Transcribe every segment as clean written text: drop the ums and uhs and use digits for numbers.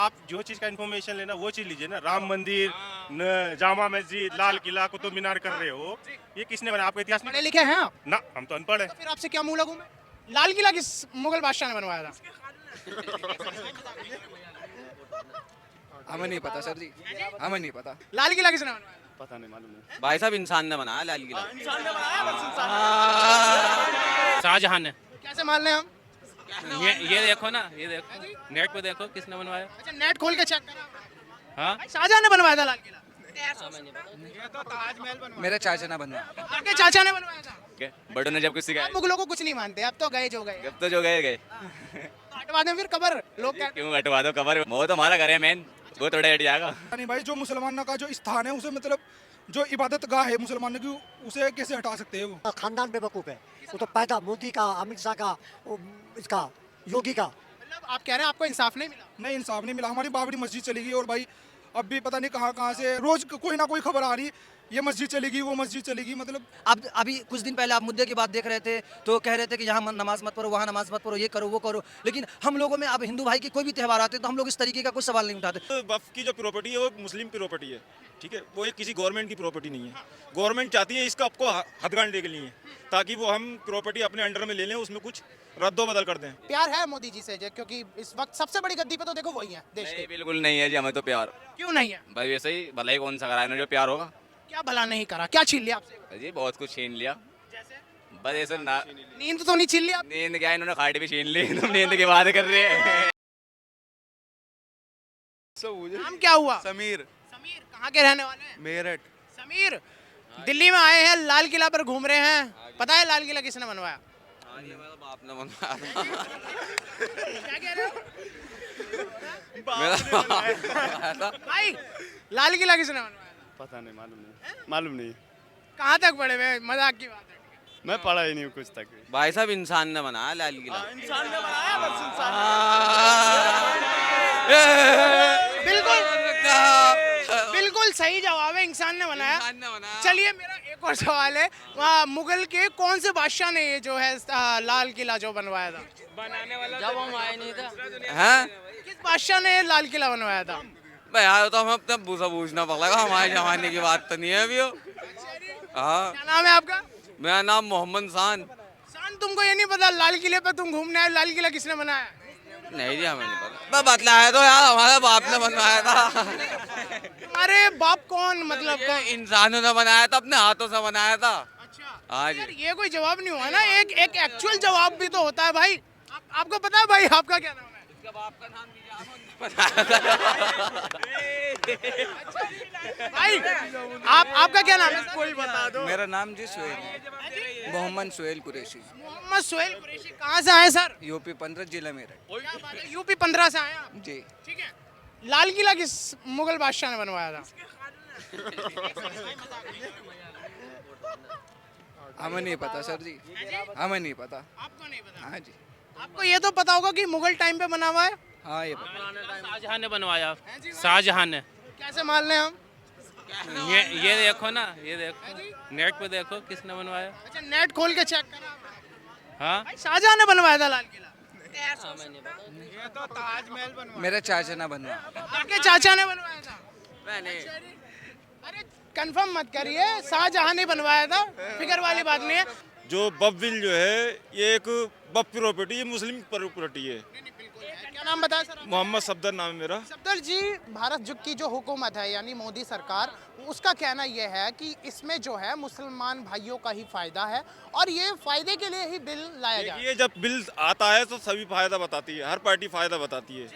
आप जो चीज का इन्फॉर्मेशन लेना वो चीज लीजिए ना। राम मंदिर, जामा मस्जिद, लाल किला, कुतुब मीनार कर रहे हो, ये किसने बनाया? आपको इतिहास नहीं पढ़े लिखे हैं आप? पता? ना, हम तो अनपढ़ है। तो फिर आपसे क्या मुंह लगूं मैं? लाल किला किस मुगल बादशाह ने बनवाया था? हमें नहीं पता सर जी, हमें नहीं पता। लाल किला किसने बनवाया था? पता नहीं, मालूम नहीं। भाई साहब इंसान ने बनाया लाल किला। शाहजहां ने। कैसे मान लें हम? ये देखो ना, ये देखो नेट पे देखो किसने बनवाया। अच्छा नेट खोल के चेक करा। हाँ, भाई शाहजहां ने बनवाया था लाल किला। मेरे चाचा ने बनवाया। आपके चाचा ने बनवाया था? बड़ों ने जब कुछ सिखाया आप मुगलों को कुछ नहीं मानते, अब तो गए जो गए। जब तो जो गए गए। तो हटवा दें फिर कबर, लोग क्या क्यों हटवा दो कबर, वो तो हमारा घर है मेन, वो थोड़ा हट जाएगा। नहीं भाई, जो मुसलमानों का जो स्थान है उसे मतलब जो इबादत गाह है मुसलमानों की, उसे कैसे हटा सकते हैं वो? खानदान बेवकूफ़ है वो तो पैदा मोदी का, अमित शाह का, इसका योगी का। मतलब आप कह रहे हैं आपको इंसाफ नहीं मिला? नहीं, इंसाफ नहीं मिला। हमारी बाबरी मस्जिद चली गई और भाई अब भी पता नहीं कहाँ कहाँ से रोज कोई ना कोई खबर आ रही, ये मस्जिद चलेगी, वो मस्जिद चलेगी। मतलब अब अभी कुछ दिन पहले आप मुद्दे की बात देख रहे थे तो कह रहे थे कि यहाँ नमाज मत पढ़ो, वहाँ नमाज मत पढ़ो, ये करो वो करो, लेकिन हम लोगों में अब हिंदू भाई के कोई भी त्यौहार आते हैं तो हम लोग इस तरीके का कोई सवाल नहीं उठाते। तो वक्फ की जो प्रॉपर्टी है वो मुस्लिम प्रॉपर्टी है, ठीक है, वो ये किसी गवर्नमेंट की प्रॉपर्टी नहीं है। गवर्नमेंट चाहती है इसका आपको हथगांड के लिए, ताकि वो हम प्रॉपर्टी अपने अंडर में ले लें, उसमें कुछ रद्दो बदल कर दें। प्यार है मोदी जी से क्योंकि इस वक्त सबसे बड़ी गद्दी पे तो देखो वही है देश नहीं के। बिल्कुल नहीं है जी, हमें तो प्यार। क्यों नहीं है? भाई वैसे ही भलाई कौन सा करा जो प्यार होगा। क्या भला नहीं करा, क्या छीन लिया आपसे? जी बहुत कुछ छीन लिया, बस ऐसे ना। नींद तो नहीं छीन लिया? नींद क्या, इन्होंने खाट भी छीन ली, तुम नींद की बात कर रहे हैं। नाम क्या हुआ? समीर। समीर कहाँ के रहने वाले हैं? मेरठ। समीर दिल्ली में आए हैं, लाल किला पर घूम रहे हैं, पता है लाल किला किसने बनवाया? बाप ने बनवाया था। क्या कह रहे हो मेरा बाप। भाई? लाल किला किसने बनवाया? पता नहीं, मालूम नहीं, मालूम नहीं। कहाँ तक पढ़े हुए? मजाक की बात है। मैं पढ़ा ही नहीं हूँ कुछ तक। भाई साहब इंसान ने बनाया लाल किला। बिल्कुल बिल्कुल सही जवाब है, इंसान ने बनाया। चलिए मेरा एक और सवाल है, वहाँ मुगल के कौन से बादशाह ने ये जो है लाल किला जो बनवाया था? बनाने वाला जब हम आए नहीं था। हैं? किस बादशाह ने लाल किला बनवाया था? भाई यार तो हम अपने पूछना पड़ेगा, हमारे जमाने की बात तो नहीं है अभी वो। हाँ, क्या नाम है आपका? मेरा नाम मोहम्मद शान। शान, तुमको ये नहीं पता लाल किले पे तुम घूमने आए, लाल किला किसने बनाया? नहीं जी हमें नहीं पता। मैं बतलाया तो यार, हमारे बाप ने बनवाया था। तुम्हारे बाप कौन, मतलब ये कौन? इंसानों ने बनाया था, अपने हाथों से बनाया था। अच्छा हाँ यार, जी। ये कोई जवाब नहीं हुआ ना, एक एक एक्चुअल जवाब भी तो होता है भाई। आपको पता है भाई आपका क्या नाम है? इसका बाप का नाम भाई आपका क्या नाम है? कोई बता दो। मेरा नाम जी सुहेल है, मोहम्मद सुहेल कुरैशी, मोहम्मद सुहेल कुरैशी। कहाँ से आए सर? यूपी 15 जिला मेरठ। क्या बात है, यूपी 15 से आए आप? जी। ठीक है, लाल किला किस मुगल बादशाह ने बनवाया था? हमें नहीं पता सर जी, हमें नहीं पता। आपको नहीं पता? हाँ जी, आपको ये तो पता होगा कि मुगल टाइम पे बना हुआ है। हाँ ये पता। शाहजहां ने बनवाया। शाहजहां ने। कैसे मान लें हम? ये देखो ना, ये देखो नेट पे देखो किसने बनवाया। अच्छा नेट खोल के चेक करा। हाँ, भाई शाहजहां ने बनवाया था लाल किला। मेरे चाचा ने बनवाया। आपके चाचा ने बनवाया था? मैंने अरे कंफर्म मत करिए, शाहजहां ने बनवाया था, फिक्र वाली बात नहीं है। जो बब्बिल जो है ये एक बब प्रॉपर्टी, ये मुस्लिम प्रॉपर्टी है। क्या नाम बताया सर? मोहम्मद सफदर नाम है मेरा। सफदर जी, भारत जो की जो हुकूमत है यानी मोदी सरकार, उसका कहना यह है कि इसमें जो है मुसलमान भाइयों का ही फायदा है और ये फायदे के लिए ही बिल लाया जाए। ये जब बिल आता है तो सभी फायदा बताती है, हर पार्टी फायदा बताती है।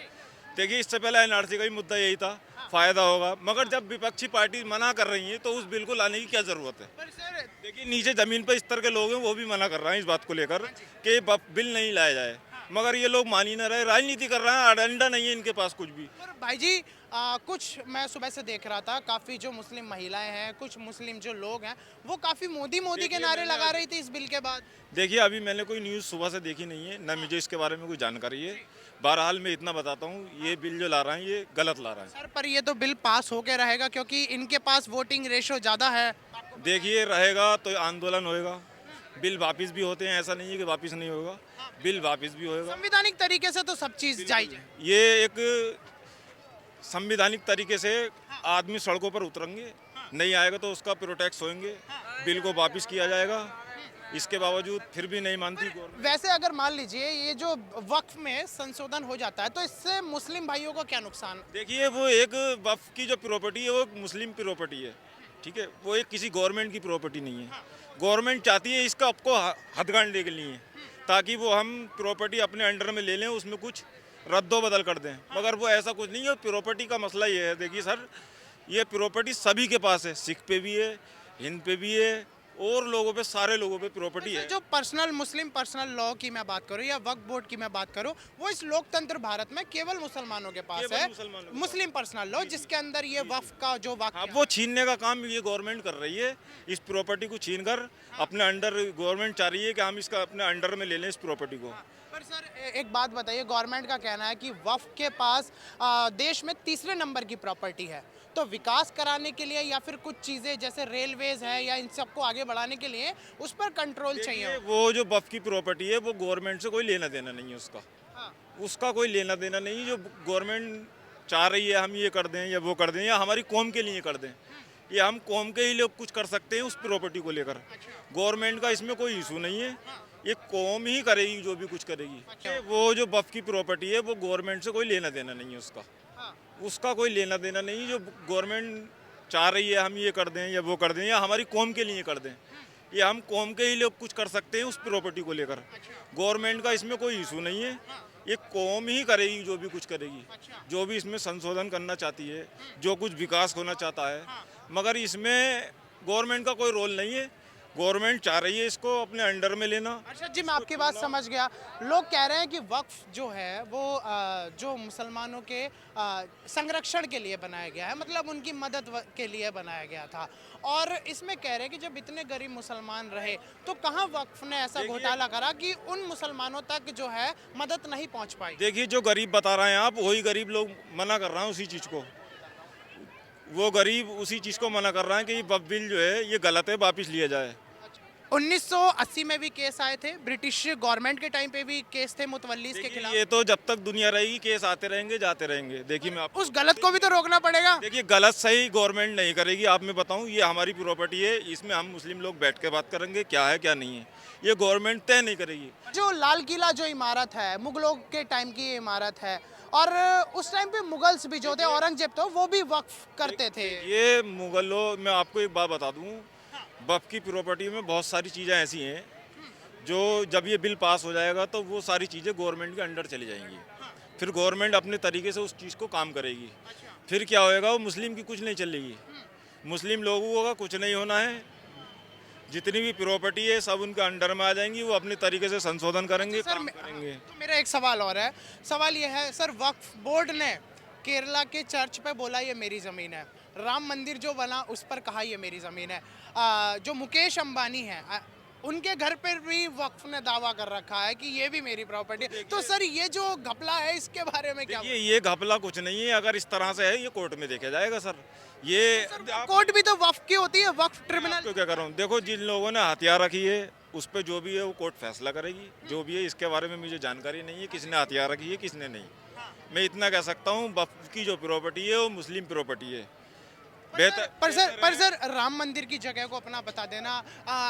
देखिए इससे पहले एनआरसी का ही मुद्दा यही था, फायदा होगा, मगर जब विपक्षी पार्टी मना कर रही है तो उस बिल को लाने की क्या जरूरत है? पर सर देखिए नीचे जमीन पर इस तरह के लोग हैं वो भी मना कर रहे हैं इस बात को लेकर कि बिल नहीं लाया जाए, मगर ये लोग मान ही ना रहे, राजनीति कर रहे हैं, एजेंडा नहीं है इनके पास कुछ भी। पर भाई जी कुछ मैं सुबह से देख रहा था, काफ़ी जो मुस्लिम महिलाएं हैं, कुछ मुस्लिम जो लोग हैं, वो काफ़ी मोदी मोदी के नारे लगा रही थी इस बिल के बाद। देखिए अभी मैंने कोई न्यूज़ सुबह से देखी नहीं है, ना मुझे इसके बारे में कोई जानकारी है। बहरहाल मैं इतना बताता हूँ, ये बिल जो ला रहे हैं ये गलत ला रहे हैं। सर पर ये तो बिल पास होके रहेगा क्योंकि इनके पास वोटिंग रेशो ज़्यादा है। देखिए रहेगा तो आंदोलन होएगा, बिल वापस भी होते हैं, ऐसा नहीं है कि वापस नहीं होगा, बिल वापस भी होएगा। संवैधानिक तरीके से तो सब चीज़ जायज है। ये एक संविधानिक तरीके से आदमी सड़कों पर उतरेंगे, नहीं आएगा तो उसका प्रोटेक्ट होएंगे, बिल को वापस किया जाएगा। इसके बावजूद फिर भी नहीं मानती गवर्नमेंट। वैसे अगर मान लीजिए ये जो वक्फ में संशोधन हो जाता है तो इससे मुस्लिम भाइयों को क्या नुकसान? देखिए वो एक वक्फ की जो प्रॉपर्टी है वो एक मुस्लिम प्रॉपर्टी है, ठीक है, वो एक किसी गवर्नमेंट की प्रॉपर्टी नहीं है। गवर्नमेंट चाहती है इसका आपको हथगांडे के लिए, ताकि वो हम प्रॉपर्टी अपने अंडर में ले लें, उसमें कुछ रद्दो बदल कर दें, मगर वो ऐसा कुछ नहीं है। प्रॉपर्टी का मसला ये है, देखिए सर, ये प्रॉपर्टी सभी के पास है, सिख पे भी है, हिंद पे भी है, और लोगों पे, सारे लोगों पे प्रॉपर्टी है। जो पर्सनल मुस्लिम पर्सनल लॉ की मैं बात करूं या वक्फ बोर्ड की मैं बात करूं, वो इस लोकतंत्र भारत में केवल मुसलमानों के पास केवल है, मुसलमानों के मुस्लिम पर्सनल लॉ, जिसके अंदर ये वक्फ का जो हाँ, वाक्य वो छीनने का काम ये गवर्नमेंट कर रही है। इस प्रॉपर्टी को छीन कर अपने अंडर, गवर्नमेंट चाह रही है कि हम इसका अपने अंडर में ले लें इस प्रॉपर्टी को। पर सर एक बात बताइए, गवर्नमेंट का कहना है कि वक्फ के पास देश में तीसरे नंबर की प्रॉपर्टी है, तो विकास कराने के लिए या फिर कुछ चीज़ें जैसे रेलवेज है या इन सबको आगे बढ़ाने के लिए उस पर कंट्रोल चाहिए। वो जो वक्फ की प्रॉपर्टी है वो गवर्नमेंट से कोई लेना देना नहीं है, उसका कोई लेना देना नहीं। जो गवर्नमेंट चाह रही है हम ये कर दें या वो कर दें या हमारी कौम के लिए कर दें, ये हम कौम के ही लोग कुछ कर सकते हैं उस प्रॉपर्टी को लेकर। गवर्नमेंट का इसमें कोई इशू नहीं है, ये कौम ही करेगी जो भी कुछ करेगी। वो जो वक्फ की प्रॉपर्टी है वो गवर्नमेंट से कोई लेना देना नहीं है, उसका कोई लेना देना नहीं। जो गवर्नमेंट चाह रही है हम ये कर दें या वो कर दें या हमारी कौम के लिए कर दें, ये हम कौम के ही लोग कुछ कर सकते हैं उस प्रॉपर्टी को लेकर। गवर्नमेंट का इसमें कोई इशू नहीं है, ये कौम ही करेगी जो भी कुछ करेगी, जो भी इसमें संशोधन करना चाहती है, जो कुछ विकास होना चाहता है, मगर इसमें गवर्नमेंट का कोई रोल नहीं है। गवर्नमेंट चाह रही है इसको अपने अंडर में लेना। अच्छा जी, मैं आपकी बात समझ गया। लोग कह रहे हैं कि वक्फ जो है वो जो मुसलमानों के संरक्षण के लिए बनाया गया है, मतलब उनकी मदद के लिए बनाया गया था, और इसमें कह रहे हैं कि जब इतने गरीब मुसलमान रहे तो कहाँ वक्फ ने ऐसा घोटाला करा कि उन मुसलमानों तक जो है मदद नहीं पहुँच पाई। देखिए जो गरीब बता रहे हैं आप, वही गरीब लोग मना कर रहे हैं उसी चीज़ को। वो गरीब उसी चीज़ को मना कर रहे हैं कि ये वक्फ बिल जो है ये गलत है, वापस लिया जाए। 1980 में भी केस आए थे, ब्रिटिश गवर्नमेंट के टाइम पे भी केस थे मुतवल्लीस के खिलाफ। ये तो जब तक दुनिया रहेगी केस आते रहेंगे जाते रहेंगे। देखिए मैं उस गलत को भी तो रोकना पड़ेगा। देखिए गलत सही गवर्नमेंट नहीं करेगी। आप मैं बताऊं, ये हमारी प्रॉपर्टी है, इसमें हम मुस्लिम लोग बैठ के बात करेंगे क्या है क्या नहीं है, ये गवर्नमेंट तय नहीं करेगी। जो लाल किला जो इमारत है, मुगलों के टाइम की इमारत है, और उस टाइम पे मुगल्स भी जो थे, औरंगजेब तो वो भी वक्फ करते थे। ये मुगलों, मैं आपको एक बात बता दूं, वक्फ की प्रॉपर्टी में बहुत सारी चीज़ें ऐसी हैं जो जब ये बिल पास हो जाएगा तो वो सारी चीज़ें गवर्नमेंट के अंडर चली जाएंगी। फिर गवर्नमेंट अपने तरीके से उस चीज़ को काम करेगी। फिर क्या होएगा, वो मुस्लिम की कुछ नहीं चलेगी, मुस्लिम लोगों का कुछ नहीं होना है। जितनी भी प्रॉपर्टी है सब उनके अंडर में आ जाएंगी, वो अपने तरीके से संशोधन करेंगे, काम करेंगे। तो मेरा एक सवाल और है, सवाल ये है सर, वक्फ बोर्ड ने केरला के चर्च पे बोला ये मेरी ज़मीन है, राम मंदिर जो बना उस पर कहा ये मेरी ज़मीन है, जो मुकेश अंबानी है उनके घर पर भी वक्फ ने दावा कर रखा है कि ये भी मेरी प्रॉपर्टी है। तो सर ये जो घपला है इसके बारे में क्या? ये घपला कुछ नहीं है, अगर इस तरह से है ये कोर्ट में देखा जाएगा सर। ये कोर्ट भी तो वक्फ की होती है, वक्फ ट्रिब्यूनल। तो क्या कर रहा हूँ, देखो जिन लोगों ने हथियार रखी है उस पर जो भी है वो कोर्ट फैसला करेगी, जो भी है। इसके बारे में मुझे जानकारी नहीं है किसने हथियार रखी है किसने नहीं। मैं इतना कह सकता हूँ वक्फ की जो प्रॉपर्टी है वो मुस्लिम प्रॉपर्टी है। पर सर राम मंदिर की जगह को अपना बता देना,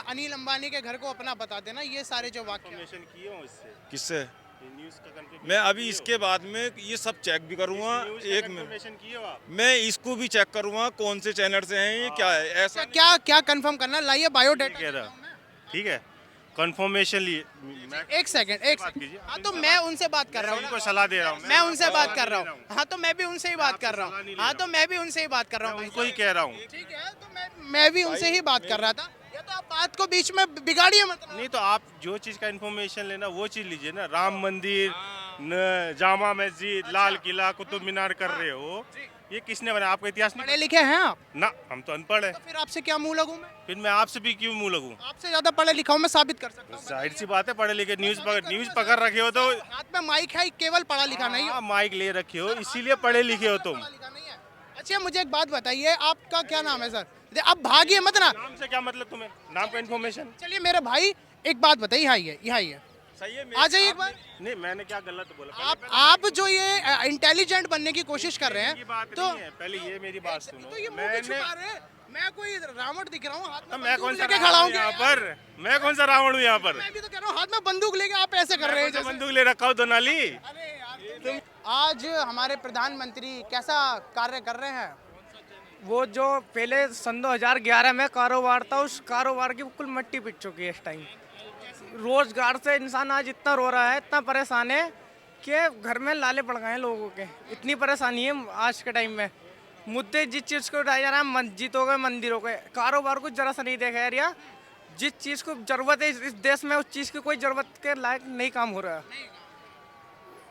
अनिल अंबानी के घर को अपना बता देना, ये सारे जो वाक्य किससे मैं अभी इसके बाद में ये सब चेक भी करूँगा। एक मिनट मैं इसको भी चेक करूँगा कौन से चैनल से हैं ये, क्या है ऐसा क्या कंफर्म करना, लाइए बायोडेटा। ठीक है, कंफर्मेशन लिए। एक सेकंड हाँ, तो मैं उनसे बात कर रहा हूँ, उनको सलाह दे रहा हूँ, मैं उनसे बात कर रहा हूँ। हाँ तो मैं भी उनसे ही बात कर रहा हूँ। हाँ तो मैं भी उनसे ही बात कर रहा हूँ, उनको ही कह रहा हूँ। ठीक है, तो मैं भी उनसे ही बात कर रहा था। या तो आप बात को बीच में बिगाड़िए मत। नहीं तो आप जो चीज़ का इन्फॉर्मेशन लेना वो चीज़ लीजिए ना। राम मंदिर, जामा मस्जिद, लाल किला, कुतुब मीनार कर रहे हो, ये किसने बनाया? आपका इतिहास नहीं पढ़े लिखे हैं आप ना? हम तो अनपढ़ है। तो फिर आपसे क्या मुंह लगूं मैं? फिर मैं आपसे भी क्यों मुंह लगूं? आपसे ज्यादा पढ़े लिखा हूं, मैं साबित कर सकता हूं। जाहिर सी बात है, पढ़े लिखे न्यूज़ पकड़ रखे हो तो हाथ में माइक है, केवल पढ़ा लिखा नहीं है। माइक ले रखे हो इसीलिए पढ़े लिखे हो तुम। अच्छा मुझे एक बात बताइए, आपका क्या नाम है सर? अब भागिए मत ना। नाम से क्या मतलब तुम्हें? नाम का इन्फॉर्मेशन? चलिए मेरे भाई एक बात बताइए, यहाँ आइए। सही है आ जाइए एक बार। नहीं मैंने क्या गलत बोला? आप जो ये इंटेलिजेंट बनने की कोशिश कर रहे की हैं बात तो नहीं है, पहले ये मेरी बात सुनो। तो ये मुंह में छुपा रहे हैं। मैं कोई रावण दिख रहा हूँ हाथ में मैं बंदूक कौन सा लेके खड़ा रावण हूँ हूँ यहाँ क्या? पर? मैं कौन सा रावण हूँ यहाँ पर? मैं भी तो कह रहा हूँ हाथ में बंदूक लेके आप ऐसे कर रहे हैं जैसे। बंदूक ले रखा हूँ दोनाली। अरे यार आज हमारे प्रधानमंत्री कैसा कार्य कर रहे हैं? वो जो पहले सन 2011 में कारोबार था, उस कारोबार की बिल्कुल मिट्टी पिट चुकी है इस टाइम। रोजगार से इंसान आज इतना रो रहा है, इतना परेशान है कि घर में लाले पड़ गए हैं लोगों के। इतनी परेशानी है आज के टाइम में। मुद्दे जिस चीज़ को उठाया जा रहा है, मस्जिद हो गए, मंदिर हो गए, कारोबार को जरा सा नहीं देखा जा रहा। जिस चीज़ को ज़रूरत है इस देश में, उस चीज़ की कोई ज़रूरत के लायक नहीं काम हो रहा है।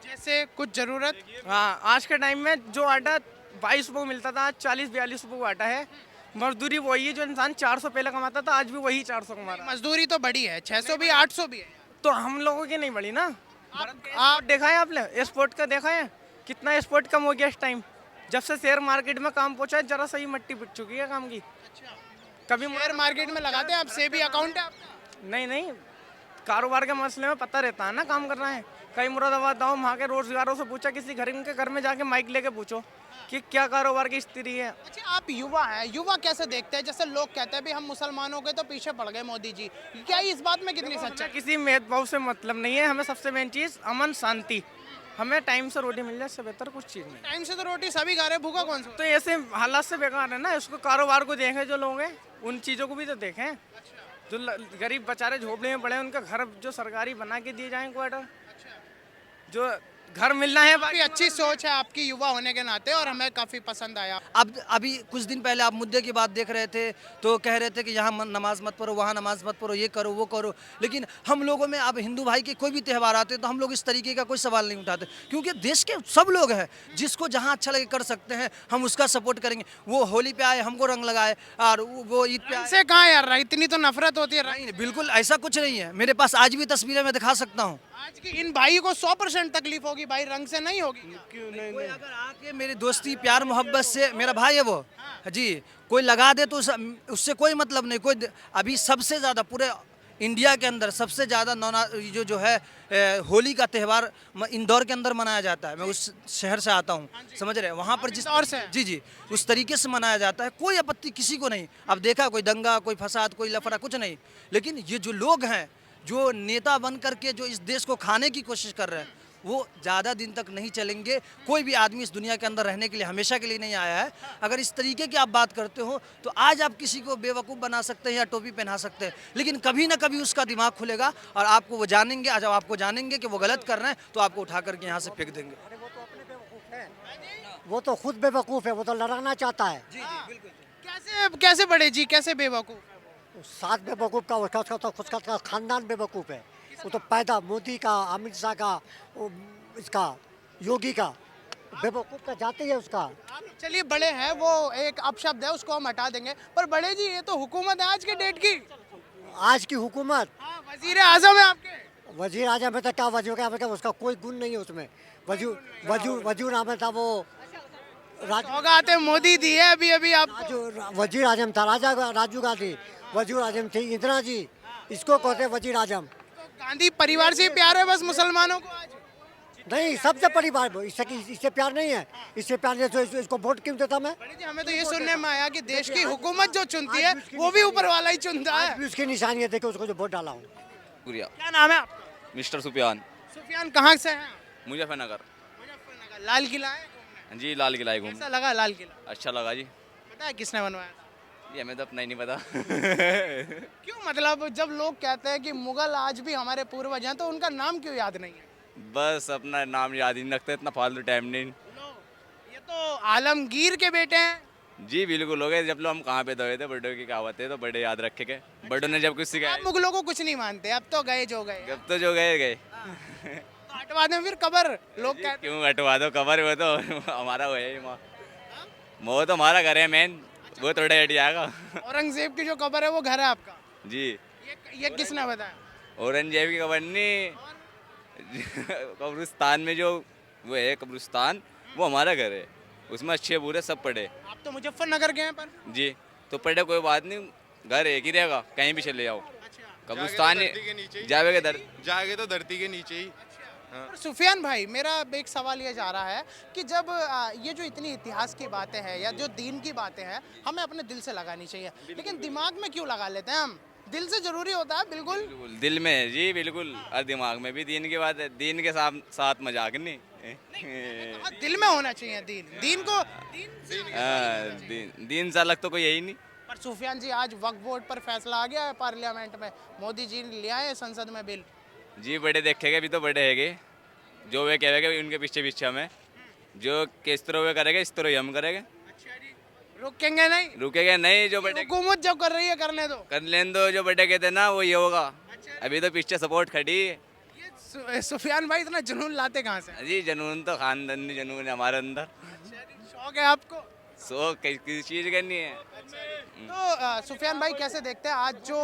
जैसे कुछ जरूरत। हाँ, आज के टाइम में जो आटा 22 रुपये को मिलता था, आज 40-42 रुपये को आटा है। मजदूरी वही है जो इंसान 400 पहले कमाता था, आज भी वही 400 कमा रहा है। मजदूरी तो बड़ी है, 600 भी 800 भी है। तो हम लोगों की नहीं बढ़ी ना। आप देखा है आपने एक्सपोर्ट का देखा है कितना एक्सपोर्ट कम हो गया इस टाइम। जब से शेयर मार्केट में काम पहुंचा है, जरा सही मिट्टी पिट चुकी है काम की। कभी शेयर मार्केट में लगाते हैं आप, सेबी अकाउंट है आपका? नहीं, कारोबार के मसले में पता रहता है ना काम करना है। कई मुरादाबाद गाँव वहाँ के रोजगारों से पूछा, किसी घर के घर में जाके माइक लेके पूछो कि क्या कारोबार की स्थिति है। अच्छा, आप युवा हैं, युवा कैसे देखते हैं? जैसे लोग कहते हैं भी हम मुसलमानों के तो पीछे पड़ गए मोदी जी, क्या इस बात में कितनी सच्चाई? किसी भेदभाव से मतलब नहीं है। हमें सबसे मेन चीज़ अमन शांति। हमें टाइम से रोटी मिल जाए, इससे बेहतर कुछ चीज़ नहीं। टाइम से तो रोटी सभी खा रहे, भूखा कौन सा? तो ऐसे हालात से बेकार है ना। उसको कारोबार को देखें, जो लोग हैं उन चीज़ों को भी तो देखें। जो गरीब बेचारे झोपड़े में पड़े हैं, उनका घर जो सरकारी बना के दिए जाएं, क्वार्टर जो घर मिलना है। काफी अच्छी सोच है आपकी युवा होने के नाते, और हमें काफी पसंद आया। अब अभी कुछ दिन पहले आप मुद्दे की बात देख रहे थे तो कह रहे थे कि यहाँ नमाज मत पढ़ो, वहाँ नमाज मत पढ़ो, ये करो वो करो। लेकिन हम लोगों में अब हिंदू भाई के कोई भी त्यौहार आते हैं तो हम लोग इस तरीके का कोई सवाल नहीं उठाते, क्योंकि देश के सब लोग हैं, जिसको जहाँ अच्छा लगे कर सकते हैं, हम उसका सपोर्ट करेंगे। वो होली पे आए हमको रंग लगाए, और वो ईद पे आए। से कहाँ यार, इतनी तो नफरत होती है। नहीं, बिल्कुल ऐसा कुछ नहीं है। मेरे पास आज भी तस्वीरें मैं दिखा सकता हूँ। आज की इन भाई को 100% तकलीफ होगी भाई, रंग से नहीं होगी। क्यों कोई अगर आके मेरी दोस्ती प्यार मोहब्बत से, मेरा भाई है वो जी, कोई लगा दे तो उससे कोई मतलब नहीं। कोई अभी सबसे ज़्यादा पूरे इंडिया के अंदर सबसे ज़्यादा जो है होली का त्यौहार इंदौर के अंदर मनाया जाता है। मैं उस शहर से आता हूँ, समझ रहे हैं, वहाँ पर जिस इंदौर से? जी उस तरीके से मनाया जाता है। कोई आपत्ति किसी को नहीं। अब देखा कोई दंगा, कोई फसाद, कोई लफड़ा, कुछ नहीं। लेकिन ये जो लोग हैं, जो नेता बन करके जो इस देश को खाने की कोशिश कर रहे हैं, वो ज़्यादा दिन तक नहीं चलेंगे। कोई भी आदमी इस दुनिया के अंदर रहने के लिए हमेशा के लिए नहीं आया है। अगर इस तरीके की आप बात करते हो तो आज आप किसी को बेवकूफ़ बना सकते हैं या टोपी पहना सकते हैं, लेकिन कभी ना कभी उसका दिमाग खुलेगा और आपको वो जानेंगे। जब आपको जानेंगे कि वो गलत कर रहे हैं तो आपको उठा करके यहाँ से फेंक देंगे। वो तो खुद बेवकूफ़ है, वो तो लड़ाना चाहता है। कैसे बड़े जी, कैसे बेवकूफ? साथ बेवकूफ़ का उसका खानदान बेवकूफ़ है। वो तो पैदा मोदी का, अमित शाह का, इसका योगी का बेवकूफ़ का जाते ही है उसका। चलिए, बड़े हैं वो एक अपशब्द है, उसको हम हटा देंगे। पर बड़े जी, ये तो हुकूमत है आज के डेट की। आज की हुकूमत वजीर आजम है आपके। वजीर आजम है तो क्या वजीर का उसका कोई गुण नहीं है उसमें। वजीर आजम था वो सौगातें मोदी दी है अभी अभी आप। वजीर आजम था राजीव गांधी, वजीर आजम थे इंदिरा जी, इसको कहते वजीर आजम। गांधी परिवार से प्यार है बस मुसलमानों को आज? नहीं, सबसे परिवार, इससे प्यार नहीं है। इससे प्यार नहीं है तो इसको वोट क्यों देता मैं? हमें तो ये सुनने में आया कि देश की हुकूमत जो चुनती है वो भी ऊपर वाला ही चुनता है। भी उसकी निशानी है, देखो उसको जो वोट डाला हूँ। क्या नाम है आपका? मिस्टर सुफियान, सुफियान कहाँ से हैं? मुजफ्फरनगर। मुजफ्फरनगर। लाल किला है घूमने? जी, लाल किला घूम। कैसा लगा लाल किला? अच्छा लगा जी। पता है किसने बनवाया था? ये हमें तो अपना ही नहीं पता। क्यों, मतलब जब लोग कहते हैं कि मुगल आज भी हमारे पूर्वज हैं तो उनका नाम क्यों याद नहीं है? बस अपना नाम याद ही नहीं रखते, इतना फालतू टाइम नहीं। ये तो आलमगीर के बेटे हैं। जी बिल्कुल हो गए। जब लोग हम कहाँ पे दबे थे, बड़ों की कहावत है तो बड़े याद रखे गए। बड़ों ने जब कुछ सिखाया। आप मुगलों को कुछ नहीं मानते, अब तो गए जो गए। जब तो जो गए गए। तो हटवा दें फिर कबर, लोग कहते क्यों हटवा दो कबर, वो तो हमारा वो है, वो तो हमारा घर है मेन, वो थोड़ा हट जाएगा। औरंगजेब की जो कबर है वो घर है आपका? जी। ये किसने बताया? औरंगजेब की कबर नहीं, कब्रिस्तान में जो वो है कब्रिस्तान, वो हमारा घर है, उसमें अच्छे बुरे सब पढ़े। आप तो मुजफ्फरनगर गए हैं पर? जी, तो पढ़े कोई बात नहीं, घर एक ही रहेगा, कहीं भी चले जाओ। कब्रिस्तान जाएंगे तो धरती के नीचे ही। और सुफियान भाई, मेरा एक सवाल ये जा रहा है कि जब ये जो इतनी इतिहास की बातें हैं या जो दीन की बातें हैं, हमें अपने दिल से लगानी चाहिए, लेकिन दिमाग में क्यों लगा लेते हैं हम? दिल से जरूरी होता है। बिल्कुल बिल्कुल दिल में है जी, बिल्कुल। और दिमाग में भी दीन की बात है, दीन के साथ साथ मजाक नहीं। दिल में होना चाहिए दीन को। दीन से अलग तो कोई है ही नहीं। पर सुफियान जी, आज वक्फ बोर्ड पर फैसला आ गया है पार्लियामेंट में, मोदी जी ले आए संसद में बिल। जी बड़े देखेंगे, अभी तो बड़े हैगे, जो वे कहेंगे उनके पीछे पीछे हमें, जो किस तरह वे करेंगे इस तरह ही हम करेंगे। रुकेंगे नहीं, रुकेंगे नहीं। जो बड़े हुकूमत जो कर रही है करने दो, कर लें दो, जो बड़े कहते हैं ना वो ये होगा। अभी तो पीछे सपोर्ट खड़ी है। ये सुफियान भाई इतना जुनून लाते कहाँ से? जी जुनून तो खानदानी जुनून है हमारे अंदर। शौक है आपको? शौक किसी चीज़ का नहीं है। तो सुफियान भाई कैसे देखते हैं आज जो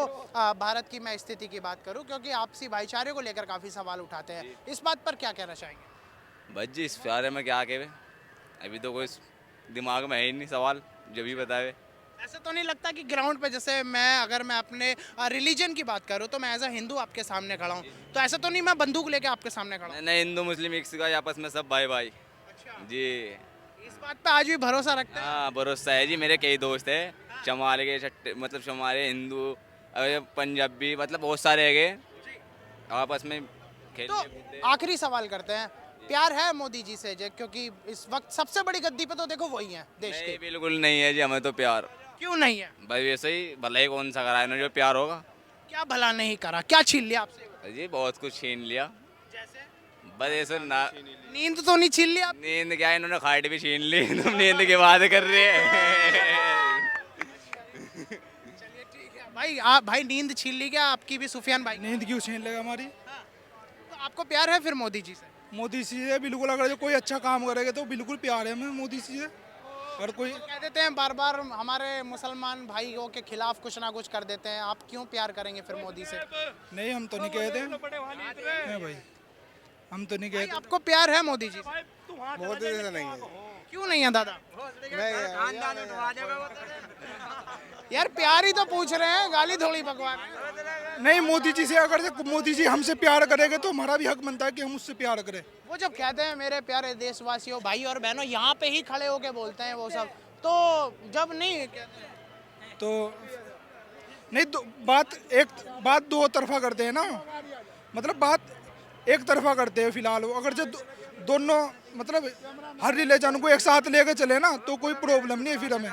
भारत की मैं स्थिति की बात करूं, क्योंकि आपसी भाईचारे को लेकर काफ़ी सवाल उठाते हैं, इस बात पर क्या कहना चाहेंगे? बस जी इस बारे में क्या कहे, अभी तो कोई दिमाग में है ही नहीं सवाल, जो भी बताए। ऐसा तो नहीं लगता कि ग्राउंड पे, जैसे अगर मैं अपने रिलीजन की बात करूं तो मैं एज अ हिंदू आपके सामने खड़ा हूं, तो ऐसा तो नहीं मैं बंदूक लेके आपके सामने खड़ा हूं? नहीं, हिंदू मुस्लिम एक का आपस में सब भाई भाई। जी इस बात पे आज भी भरोसा रखते हैं? हाँ भरोसा है जी, मेरे कई दोस्त है चमारे के छट्टे, मतलब चमारे हिंदू पंजाबी, मतलब बहुत सारे है आपस में तो आखिरी सवाल करते हैं, प्यार है मोदी जी से? क्योंकि इस वक्त सबसे बड़ी गद्दी पे तो देखो वही है देश के। बिल्कुल नहीं है जी, हमें तो प्यार। क्यों नहीं है भाई? वैसे ही भलाई कौन सा करा है जो प्यार होगा? क्या भला नहीं करा, क्या छीन लिया आपसे? जी बहुत कुछ छीन लिया। बस ऐसे ना, नींद तो नहीं छीन लिया? नींद क्या, इन्होंने खाट भी छीन ली। तुम नींद की बात कर रहे हैं। भाई नींद छीन ली क्या आपकी भी सुफियान भाई? नींद क्यों छीन लेगा हमारी? तो आपको प्यार है फिर मोदी जी से? मोदी जी से बिल्कुल, अगर जो कोई अच्छा काम करेगा तो बिल्कुल प्यार है हमें मोदी जी से। और कोई कह देते हैं बार बार हमारे मुसलमान भाइयों के खिलाफ कुछ ना कुछ कर देते हैं, आप क्यों प्यार करेंगे फिर मोदी से? नहीं, हम तो नहीं कहते भाई, हम तो नहीं कहते। आपको प्यार है मोदी जी से? मोदी से नहीं है। क्यों नहीं है दादा? यार प्यार ही तो पूछ रहे हैं, गाली थोड़ी भगवान। नहीं, मोदी जी से अगर मोदी जी हमसे प्यार करेंगे तो हमारा भी हक बनता है कि हम उससे प्यार करें। वो जब कहते हैं मेरे प्यारे देशवासियों, भाई और बहनों, यहाँ पे ही खड़े होके बोलते हैं वो सब, तो जब नहीं कहते हैं तो नहीं, बात दो तरफा करते हैं ना, मतलब बात एक तरफा करते हैं फिलहाल। अगर जो दोनों मतलब हर रिलीजन को एक साथ लेके चले ना तो कोई प्रॉब्लम नहीं है फिर हमें।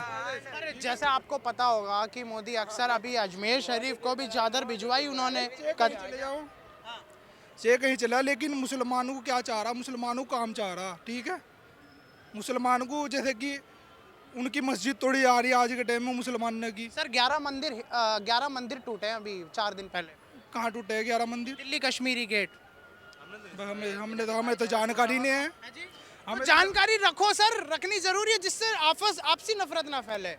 जैसे आपको पता होगा कि मोदी अक्सर अभी अजमेर शरीफ को भी चादर भिजवाई उन्होंने। चले जाओ से कहीं चला, लेकिन मुसलमानों को क्या चाह रहा, मुसलमानों को काम चाह रहा, ठीक है। मुसलमान को जैसे कि उनकी मस्जिद तोड़ी जा रही है आज के टाइम में मुसलमान ने की। सर 11 मंदिर टूटे हैं अभी 4 दिन पहले। कहाँ टूटे हैं 11 मंदिर? दिल्ली कश्मीरी गेट। हमें तो जानकारी नहीं है। तो जानकारी रखो सर, रखनी जरूरी है जिससे आपसी नफरत ना फैले।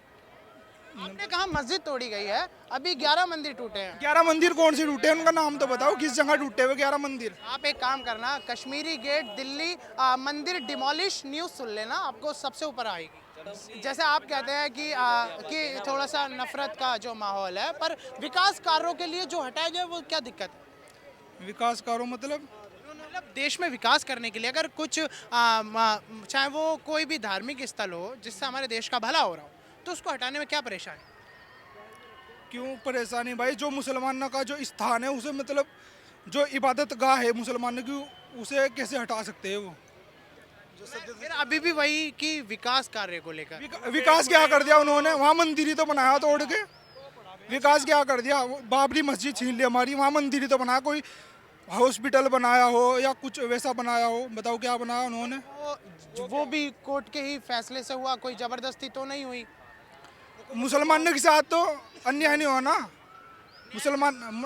आपने कहा मस्जिद तोड़ी गई है, अभी 11 मंदिर टूटे हैं। 11 मंदिर कौन से टूटे हैं, उनका नाम तो बताओ, किस जगह टूटे हुए 11 मंदिर? आप एक काम करना, कश्मीरी गेट दिल्ली मंदिर डिमोलिश न्यूज़ सुन लेना, आपको सबसे ऊपर आएगी। जैसे आप कहते हैं कि थोड़ा सा नफरत का जो माहौल है, पर विकास कार्यों के लिए जो हटाया जाए वो क्या दिक्कत है? विकास कार्यों मतलब देश में विकास करने के लिए अगर कुछ चाहे वो कोई भी धार्मिक स्थल हो जिससे हमारे देश का भला हो रहा हो, तो उसको हटाने में क्या परेशानी? क्यों परेशानी भाई? जो मुसलमानों का जो स्थान है उसे, मतलब जो इबादत गाह है मुसलमानों की, उसे कैसे हटा सकते हैं वो? फिर अभी भी वही कि विकास कार्य को लेकर विकास क्या कर दिया उन्होंने? वहाँ मंदिर ही तो बनाया तोड़ के। विकास क्या कर दिया? बाबरी मस्जिद छीन ली हमारी, वहाँ मंदिर ही तो बनाया, कोई हॉस्पिटल बनाया हो या कुछ वैसा बनाया हो, बताओ क्या बनाया उन्होंने? वो भी कोर्ट के ही फैसले से हुआ, कोई जबरदस्ती तो नहीं हुई। मुसलमानों के साथ तो अन्याय नहीं हुआ ना,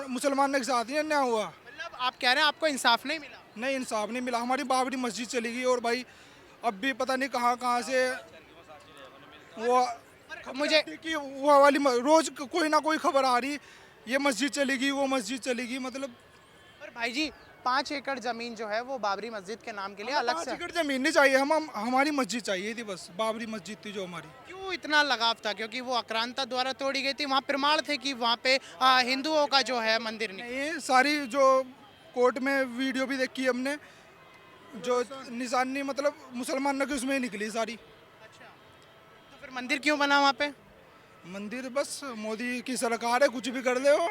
मुसलमानों के साथ ही अन्याय हुआ। मतलब आप कह रहे हैं आपको इंसाफ नहीं मिला? नहीं, इंसाफ नहीं मिला। हमारी बाबरी मस्जिद चली गई और भाई अब भी पता नहीं कहाँ से वो, मुझे कि वो वाली रोज कोई ना कोई खबर आ रही, ये मस्जिद चली गई, वो मस्जिद चली गई, मतलब। पर भाई जी 5 एकड़ जमीन जो है वो बाबरी मस्जिद के नाम के लिए अलग से। 5 एकड़ जमीन नहीं चाहिए, हम हमारी मस्जिद चाहिए थी बस, बाबरी मस्जिद थी जो हमारी। क्यों इतना लगाव था? क्योंकि वो आक्रांता द्वारा तोड़ी गई थी, वहाँ प्रमाण थे कि वहाँ पे हिंदुओं का जो है मंदिर नहीं। ये सारी जो कोर्ट में वीडियो भी देखी हमने, जो निशानी मतलब मुसलमानों की उसमें ही निकली सारी। तो फिर मंदिर क्यों बना वहाँ पे? मंदिर बस मोदी की सरकार है, कुछ भी कर दे वो।